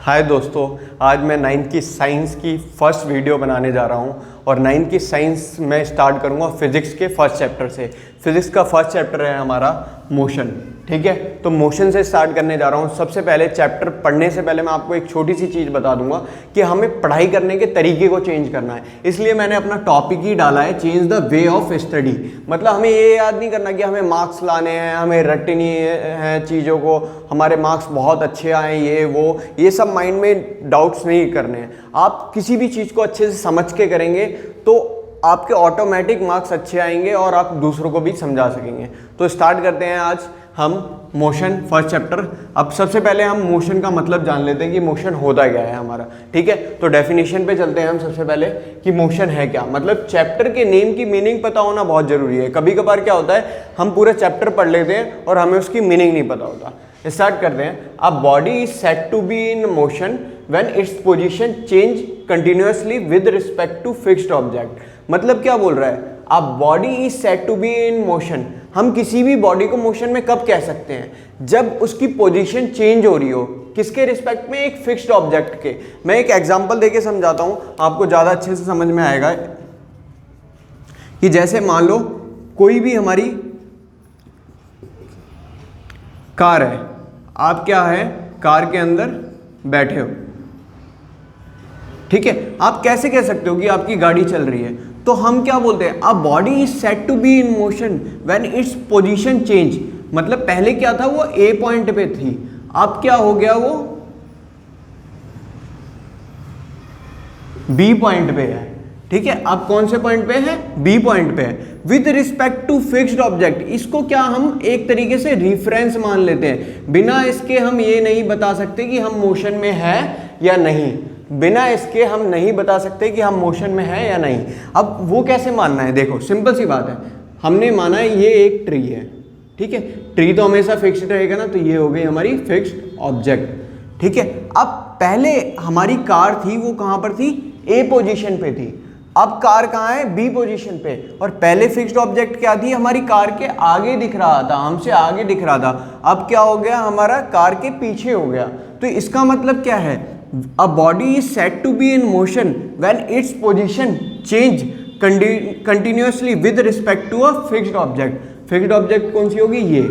हाय दोस्तों, आज मैं 9th की साइंस की फर्स्ट वीडियो बनाने जा रहा हूँ और 9th की साइंस में स्टार्ट करूँगा फिज़िक्स के फर्स्ट चैप्टर से। फिज़िक्स का फर्स्ट चैप्टर है हमारा मोशन। ठीक है, तो मोशन से स्टार्ट करने जा रहा हूँ। सबसे पहले चैप्टर पढ़ने से पहले मैं आपको एक छोटी सी चीज़ बता दूंगा कि हमें पढ़ाई करने के तरीके को चेंज करना है। इसलिए मैंने अपना टॉपिक ही डाला है change the way of study. मतलब हमें ये याद नहीं करना कि हमें मार्क्स लाने हैं, हमें रटनी है चीज़ों को, हमारे मार्क्स बहुत अच्छे आए, ये सब माइंड में डाउट्स नहीं करने हैं। आप किसी भी चीज़ को अच्छे से समझ के करेंगे तो आपके ऑटोमेटिक मार्क्स अच्छे आएंगे और आप दूसरों को भी समझा सकेंगे। तो स्टार्ट करते हैं आज हम मोशन फर्स्ट चैप्टर। अब सबसे पहले हम मोशन का मतलब जान लेते हैं कि मोशन होता क्या है हमारा। ठीक है, तो डेफिनेशन पे चलते हैं हम सबसे पहले कि मोशन है क्या। मतलब चैप्टर के नेम की मीनिंग पता होना बहुत ज़रूरी है। कभी कभार क्या होता है, हम पूरा चैप्टर पढ़ लेते हैं और हमें उसकी मीनिंग नहीं पता होता। स्टार्ट करते हैं। A body is said to be in motion when its position change continuously with respect to fixed object. मतलब क्या बोल रहा है, a body is said to be in motion. हम किसी भी बॉडी को मोशन में कब कह सकते हैं, जब उसकी पोजीशन चेंज हो रही हो। किसके रिस्पेक्ट में, एक फिक्स्ड ऑब्जेक्ट के। मैं एक एग्जांपल देके समझाता हूं, आपको ज़्यादा अच्छे से समझ में आएगा। कि जैसे मान लो कोई भी हमारी कार है, आप क्या है कार के अंदर बैठे हो। ठीक है, आप कैसे कह सकते हो कि आपकी गाड़ी चल रही है, तो हम क्या बोलते हैं, a body is said to be in motion when its position change. मतलब पहले क्या था, वो ए पॉइंट पे थी, अब क्या हो गया, वो बी पॉइंट पे है। ठीक है, अब कौन से पॉइंट पे है, बी पॉइंट पे है। With respect to fixed object, इसको क्या हम एक तरीके से रिफरेंस मान लेते हैं। बिना इसके हम ये नहीं बता सकते कि हम मोशन में है या नहीं। बिना इसके हम नहीं बता सकते कि हम मोशन में है या नहीं। अब वो कैसे मानना है, देखो सिंपल सी बात है। हमने माना है ये एक ट्री है। ठीक है, ट्री तो हमेशा फिक्स्ड रहेगा ना, तो ये हो गई हमारी फिक्स्ड ऑब्जेक्ट। ठीक है, अब पहले हमारी कार थी, वो कहाँ पर थी, ए पोजीशन पे थी। अब कार कहाँ है, बी पोजीशन पे। और पहले फिक्स्ड ऑब्जेक्ट क्या थी, हमारी कार के आगे दिख रहा था, हमसे आगे दिख रहा था। अब क्या हो गया, हमारा कार के पीछे हो गया। तो इसका मतलब क्या है, a body is said to be in motion when its position change continuously with respect to a fixed object. Fixed object कौन सी होगी, ये।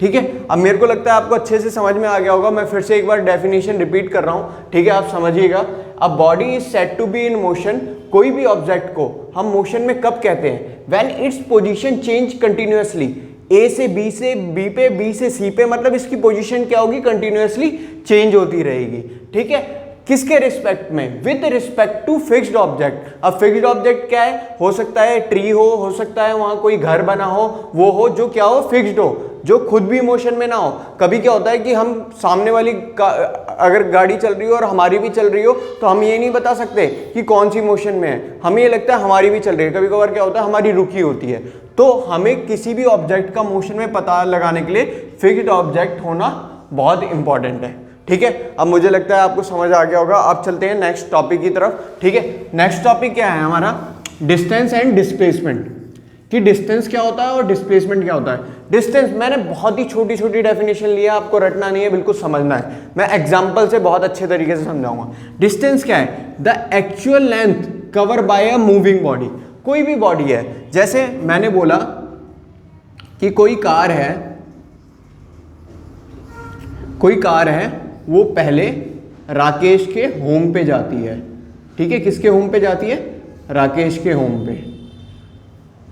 ठीक है, अब मेरे को लगता है आपको अच्छे से समझ में आ गया होगा। मैं फिर से एक बार डेफिनेशन रिपीट कर रहा हूं, ठीक है, आप समझिएगा। A body is said to be in motion, कोई भी ऑब्जेक्ट को हम मोशन में कब कहते हैं, when its position change continuously. A से बी से बी पे, बी से सी पे, मतलब इसकी पोजीशन क्या होगी, कंटिन्यूअसली चेंज होती रहेगी। ठीक है, किसके रिस्पेक्ट में, with respect to fixed object. अब फिक्स्ड ऑब्जेक्ट क्या है, हो सकता है ट्री हो सकता है वहां कोई घर बना हो, वो हो जो क्या हो, फिक्स्ड हो, जो खुद भी मोशन में ना हो। कभी क्या होता है कि हम सामने वाली अगर गाड़ी चल रही हो और हमारी भी चल रही हो, तो हम ये नहीं बता सकते कि कौन सी मोशन में है। हमें ये लगता है हमारी भी चल रही है। कभी कभार क्या होता है, हमारी रुकी होती है। तो हमें किसी भी ऑब्जेक्ट का मोशन में पता लगाने के लिए फिक्स्ड ऑब्जेक्ट होना बहुत इंपॉर्टेंट है। ठीक है, अब मुझे लगता है आपको समझ आ गया होगा। अब चलते हैं नेक्स्ट टॉपिक की तरफ। ठीक है, नेक्स्ट टॉपिक क्या है हमारा, डिस्टेंस एंड डिस्प्लेसमेंट। कि डिस्टेंस क्या होता है और डिस्प्लेसमेंट क्या होता है। डिस्टेंस, मैंने बहुत ही छोटी छोटी डेफिनेशन ली है, आपको रटना नहीं है, बिल्कुल समझना है। मैं एग्जांपल से बहुत अच्छे तरीके से समझाऊंगा। डिस्टेंस क्या है, the actual length cover by a moving body. कोई भी बॉडी है, जैसे मैंने बोला कि कोई कार है, वो पहले राकेश के होम पे जाती है। ठीक है, किसके होम पे जाती है, राकेश के होम पे।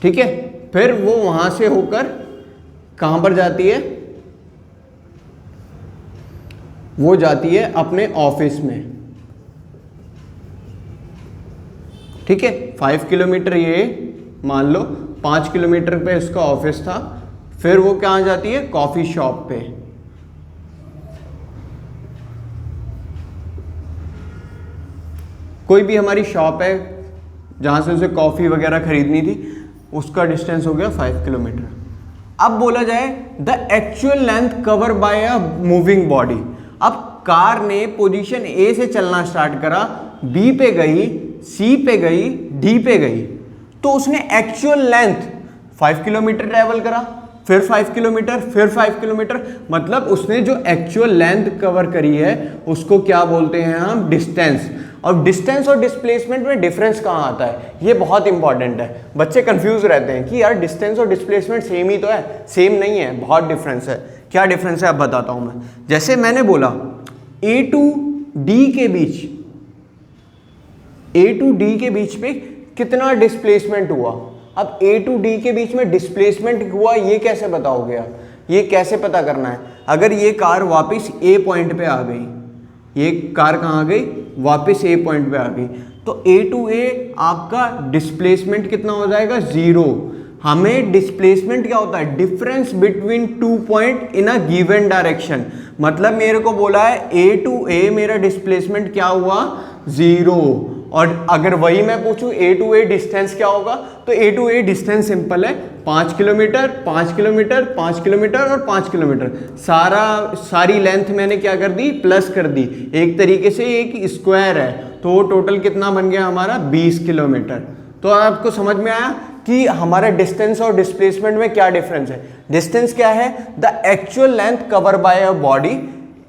ठीक है, फिर वो वहां से होकर कहां पर जाती है, वो जाती है अपने ऑफिस में। ठीक है, 5 किलोमीटर, ये मान लो 5 किलोमीटर पे उसका ऑफिस था। फिर वो कहां जाती है, कॉफी शॉप पे। कोई भी हमारी शॉप है जहां से उसे कॉफी वगैरह खरीदनी थी, उसका डिस्टेंस हो गया 5 किलोमीटर। अब बोला जाए the actual length cover by a moving body. अब कार ने पोजीशन ए से चलना स्टार्ट करा, बी पे गई, सी पे गई, डी पे गई, तो उसने एक्चुअल लेंथ 5 किलोमीटर ट्रेवल करा। फिर 5 किलोमीटर, फिर 5 किलोमीटर, मतलब उसने जो एक्चुअल लेंथ कवर करी है उसको क्या बोलते हैं हम, डिस्टेंस। और डिस्टेंस और डिस्प्लेसमेंट में डिफरेंस कहाँ आता है, ये बहुत इंपॉर्टेंट है। बच्चे कंफ्यूज रहते हैं कि यार डिस्टेंस और डिस्प्लेसमेंट सेम ही तो है, सेम नहीं है, बहुत डिफरेंस है। क्या डिफरेंस है अब बताता हूँ मैं। जैसे मैंने बोला A टू D के बीच, A टू D के बीच पे कितना डिस्प्लेसमेंट हुआ। अब A टू D के बीच में डिस्प्लेसमेंट हुआ, ये कैसे बताओगे आप, ये कैसे पता करना है। अगर ये कार वापस A पॉइंट पे आ गई, ये कार कहाँ आ गई, वापस A पॉइंट पे आ गई, तो A टू A आपका डिस्प्लेसमेंट कितना हो जाएगा, 0। हमें डिस्प्लेसमेंट क्या होता है, difference between 2 point in a given direction. मतलब मेरे को बोला है A टू A मेरा डिस्प्लेसमेंट क्या हुआ, 0। और अगर वही मैं पूछूं A टू A डिस्टेंस क्या होगा, तो A to A distance simple है, 5 किलोमीटर, 5 किलोमीटर, 5 किलोमीटर और 5 किलोमीटर। सारी लेंथ मैंने क्या कर दी, प्लस कर दी। एक तरीके से एक स्क्वायर है, तो टोटल कितना बन गया हमारा, 20 किलोमीटर। तो आपको समझ में आया कि हमारे डिस्टेंस और डिस्प्लेसमेंट में क्या डिफरेंस है। डिस्टेंस क्या है, the actual length cover by a body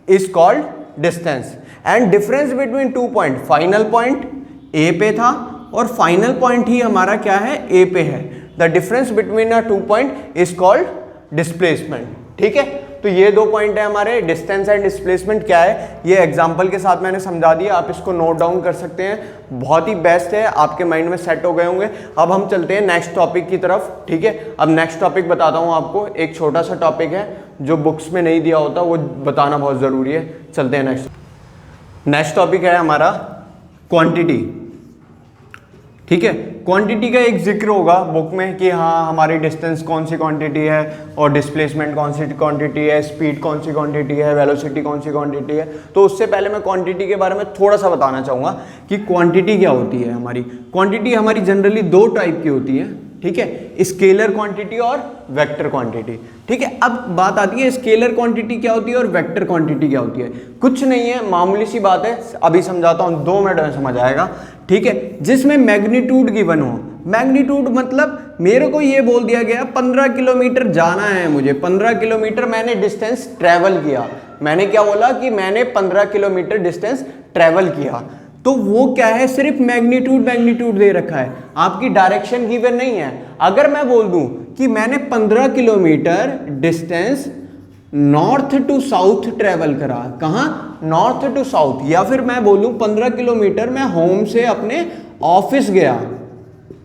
is called distance, and difference between 2 point, final point A पे था और फाइनल पॉइंट ही हमारा क्या है, A पे है। The difference between a 2 point is called displacement. ठीक है, तो ये 2 पॉइंट है हमारे, डिस्टेंस एंड डिस्प्लेसमेंट क्या है, ये एग्जांपल के साथ मैंने समझा दिया। आप इसको नोट डाउन कर सकते हैं, बहुत ही बेस्ट है, आपके माइंड में सेट हो गए होंगे। अब हम चलते हैं नेक्स्ट टॉपिक की तरफ। ठीक है, अब नेक्स्ट टॉपिक बताता हूँ आपको, एक छोटा सा टॉपिक है जो बुक्स में नहीं दिया होता, वो बताना बहुत ज़रूरी है। चलते हैं नेक्स्ट टॉपिक है हमारा क्वांटिटी। ठीक है, क्वांटिटी का एक जिक्र होगा बुक में कि हाँ हमारी डिस्टेंस कौन सी क्वांटिटी है और डिस्प्लेसमेंट कौन सी क्वांटिटी है, स्पीड कौन सी क्वांटिटी है, वेलोसिटी कौन सी क्वांटिटी है। तो उससे पहले मैं क्वांटिटी के बारे में थोड़ा सा बताना चाहूँगा कि क्वांटिटी क्या होती है। हमारी क्वांटिटी हमारी जनरली 2 टाइप की होती है। ठीक है, स्केलर क्वांटिटी और वेक्टर क्वांटिटी। ठीक है, अब बात आती है स्केलर क्वांटिटी क्या होती है और वेक्टर क्वांटिटी क्या होती है। कुछ नहीं है, मामूली सी बात है, अभी समझाता हूँ, 2 मिनट में समझ आएगा। ठीक है, जिसमें मैग्नीट्यूड गिवन हो। मैग्नीट्यूड मतलब मेरे को ये बोल दिया गया 15 किलोमीटर जाना है मुझे, 15 किलोमीटर मैंने डिस्टेंस ट्रेवल किया। मैंने क्या बोला कि मैंने 15 किलोमीटर डिस्टेंस ट्रेवल किया, तो वो क्या है, सिर्फ मैग्नीट्यूड दे रखा है, आपकी डायरेक्शन गिवन नहीं है। अगर मैं बोल दूं कि मैंने 15 kilometre distance north to south travel करा, कहाँ, नॉर्थ टू साउथ, या फिर मैं बोलूं 15 किलोमीटर मैं होम से अपने ऑफिस गया,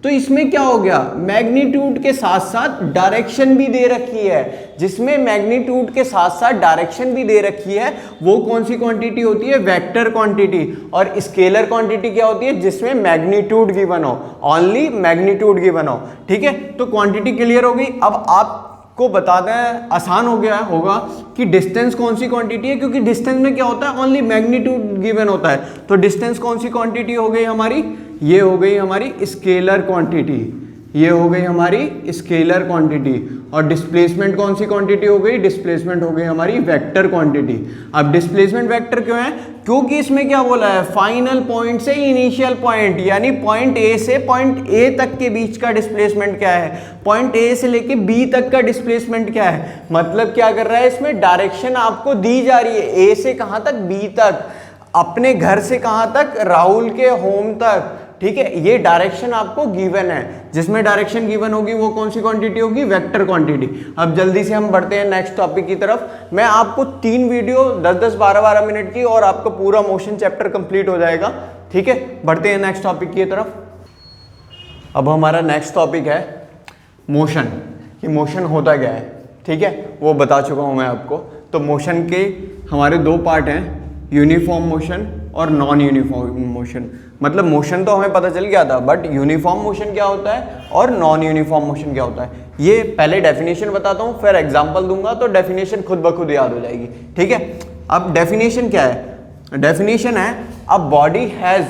तो इसमें क्या हो गया, मैग्नीट्यूड के साथ साथ डायरेक्शन भी दे रखी है। जिसमें मैग्नीट्यूड के साथ साथ डायरेक्शन भी दे रखी है वो कौन सी क्वांटिटी होती है, वेक्टर क्वांटिटी। और स्केलर क्वांटिटी क्या होती है, जिसमें मैग्नीट्यूड गिवन हो, ओनली मैग्नीट्यूड गिवन हो। ठीक है, तो क्वांटिटी क्लियर हो गई। अब आपको बता दें, आसान हो गया होगा कि डिस्टेंस कौन सी क्वांटिटी है, क्योंकि डिस्टेंस में क्या होता है, ओनली मैग्नीट्यूड गिवन होता है। तो डिस्टेंस कौन सी क्वांटिटी हो गई हमारी, ये हो गई हमारी स्केलर क्वांटिटी, ये हो गई हमारी स्केलर क्वांटिटी। और डिस्प्लेसमेंट कौन सी क्वांटिटी हो गई, डिस्प्लेसमेंट हो गई हमारी वेक्टर क्वांटिटी। अब डिस्प्लेसमेंट वेक्टर क्यों है, क्योंकि इसमें क्या बोला है, फाइनल पॉइंट से इनिशियल पॉइंट, यानी पॉइंट ए से पॉइंट ए तक के बीच का डिस्प्लेसमेंट क्या है, पॉइंट ए से लेके बी तक का डिस्प्लेसमेंट क्या है। मतलब क्या कर रहा है, इसमें डायरेक्शन आपको दी जा रही है, ए से कहां तक, बी तक, अपने घर से कहां तक, राहुल के होम तक। ठीक है, ये डायरेक्शन आपको गिवन है, जिसमें डायरेक्शन गिवन होगी वो कौन सी क्वांटिटी होगी, वेक्टर क्वांटिटी। अब जल्दी से हम बढ़ते हैं नेक्स्ट टॉपिक की तरफ। मैं आपको 3 वीडियो 10-10, 12-12 मिनट की, और आपका पूरा मोशन चैप्टर कंप्लीट हो जाएगा। ठीक है, बढ़ते हैं नेक्स्ट टॉपिक की तरफ। अब हमारा नेक्स्ट टॉपिक है मोशन, कि मोशन होता क्या है। ठीक है, वो बता चुका हूं मैं आपको। तो मोशन के हमारे 2 पार्ट हैं, यूनिफॉर्म मोशन और नॉन यूनिफॉर्म मोशन। मतलब मोशन तो हमें पता चल गया था, बट यूनिफॉर्म मोशन क्या होता है और नॉन यूनिफॉर्म मोशन क्या होता है, ये पहले डेफिनेशन बताता हूँ, फिर एग्जांपल दूंगा, तो डेफिनेशन खुद ब खुद याद हो जाएगी। ठीक है, अब डेफिनेशन क्या है, डेफिनेशन है a body has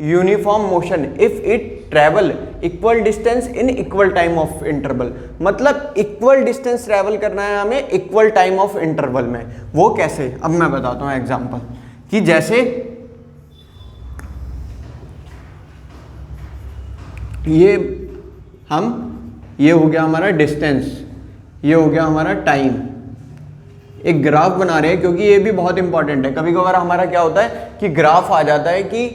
uniform motion if it travel equal distance in equal time of interval. मतलब इक्वल डिस्टेंस ट्रेवल करना है हमें इक्वल टाइम ऑफ इंटरवल में। वो कैसे, अब मैं बताता हूँ एग्जांपल, कि जैसे ये हो गया हमारा डिस्टेंस, ये हो गया हमारा टाइम। एक ग्राफ बना रहे हैं क्योंकि ये भी बहुत इंपॉर्टेंट है। कभी कभार हमारा क्या होता है कि ग्राफ आ जाता है कि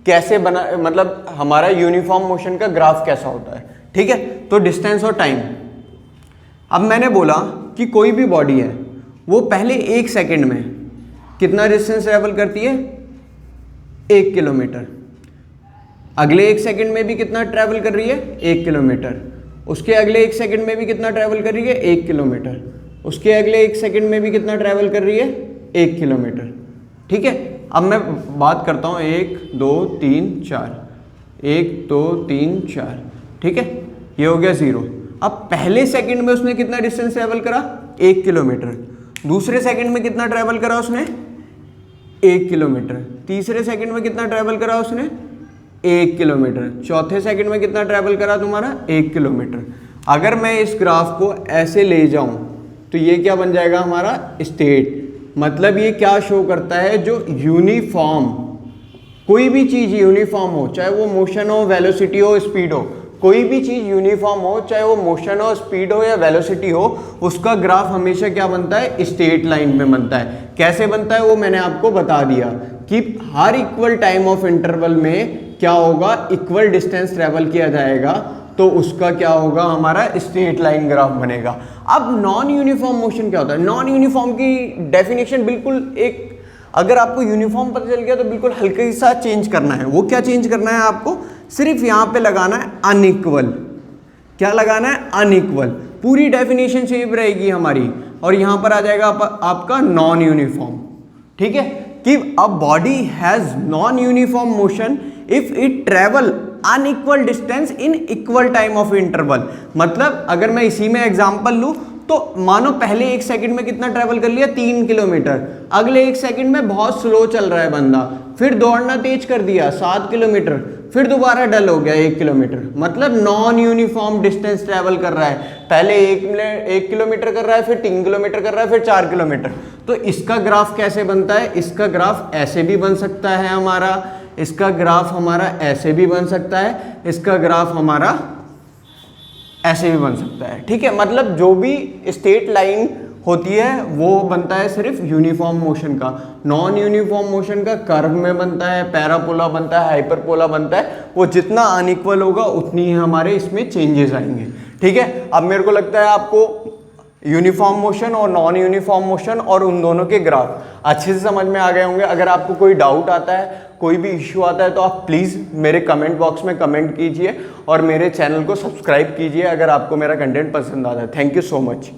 कैसे बना, मतलब हमारा यूनिफॉर्म मोशन का ग्राफ कैसा होता है, ठीक है। तो डिस्टेंस और टाइम। अब मैंने बोला कि कोई भी बॉडी है वो पहले 1 सेकंड में कितना डिस्टेंस ट्रेवल करती है, 1 किलोमीटर। अगले 1 सेकंड में भी कितना ट्रैवल कर रही है, 1 किलोमीटर। उसके अगले 1 सेकंड में भी कितना ट्रैवल कर रही है, 1 किलोमीटर। उसके अगले 1 सेकंड में भी कितना ट्रैवल कर रही है, 1 किलोमीटर, ठीक है। अब मैं बात करता हूँ 1 2 3 4, 1 2 3 4, ठीक है। ये हो गया 0। अब पहले सेकंड में उसने कितना डिस्टेंस ट्रैवल करा, 1 किलोमीटर। दूसरे सेकंड में कितना ट्रैवल करा उसने, 1 किलोमीटर। तीसरे सेकंड में कितना ट्रैवल करा उसने, 1 किलोमीटर। चौथे सेकंड में कितना ट्रैवल करा तुम्हारा, 1 किलोमीटर। अगर मैं इस ग्राफ को ऐसे ले जाऊं तो ये क्या बन जाएगा हमारा, स्टेट। मतलब ये क्या शो करता है, जो यूनिफॉर्म, कोई भी चीज यूनिफॉर्म हो, चाहे वो मोशन हो, वेलोसिटी हो, स्पीड हो, कोई भी चीज यूनिफॉर्म हो, चाहे वो मोशन हो, स्पीड हो या वेलोसिटी हो, उसका ग्राफ हमेशा क्या बनता है, स्ट्रेट लाइन में बनता है। कैसे बनता है वो मैंने आपको बता दिया कि हर इक्वल टाइम ऑफ इंटरवल में क्या होगा, इक्वल डिस्टेंस ट्रेवल किया जाएगा, तो उसका क्या होगा, हमारा स्ट्रेट लाइन ग्राफ बनेगा। अब नॉन यूनिफॉर्म मोशन क्या होता है, नॉन यूनिफॉर्म की डेफिनेशन बिल्कुल एक, अगर आपको यूनिफॉर्म पता चल गया तो बिल्कुल हल्का सा चेंज करना है। वो क्या चेंज करना है आपको, सिर्फ यहाँ पे लगाना है अनइक्वल। क्या लगाना है, अनइक्वल। पूरी डेफिनेशन सेम रहेगी हमारी, और यहाँ पर आ जाएगा आपका नॉन यूनिफॉर्म, ठीक है। कि a body has non uniform motion if it travel unequal distance in equal time of interval. मतलब अगर मैं इसी में एग्जांपल लूं तो मानो पहले 1 सेकंड में कितना ट्रैवल कर लिया, 3 किलोमीटर। अगले 1 सेकंड में बहुत स्लो चल रहा है बंदा, फिर दौड़ना तेज कर दिया 7 किलोमीटर, फिर दोबारा डल हो गया 1 किलोमीटर। मतलब नॉन यूनिफॉर्म डिस्टेंस ट्रैवल कर रहा है। पहले 1 किलोमीटर कर रहा है, फिर 3 किलोमीटर कर रहा है, फिर 4 किलोमीटर। तो इसका ग्राफ कैसे बनता है, इसका ग्राफ ऐसे भी बन सकता है हमारा, इसका ग्राफ हमारा ऐसे भी बन सकता है, इसका ग्राफ हमारा ऐसे भी बन सकता है, ठीक है। मतलब जो भी स्ट्रेट लाइन होती है वो बनता है सिर्फ यूनिफॉर्म मोशन का। नॉन यूनिफॉर्म मोशन का कर्व में बनता है, पैरापोला बनता है, हाइपरपोला बनता है। वो जितना अनइक्वल होगा उतनी ही हमारे इसमें चेंजेस आएंगे, ठीक है। अब मेरे को लगता है आपको यूनिफॉर्म मोशन और नॉन यूनिफॉर्म मोशन और उन दोनों के ग्राफ अच्छे से समझ में आ गए होंगे। अगर आपको कोई डाउट आता है, कोई भी इश्यू आता है, तो आप प्लीज़ मेरे कमेंट बॉक्स में कमेंट कीजिए और मेरे चैनल को सब्सक्राइब कीजिए अगर आपको मेरा कंटेंट पसंद आता है। Thank you so much.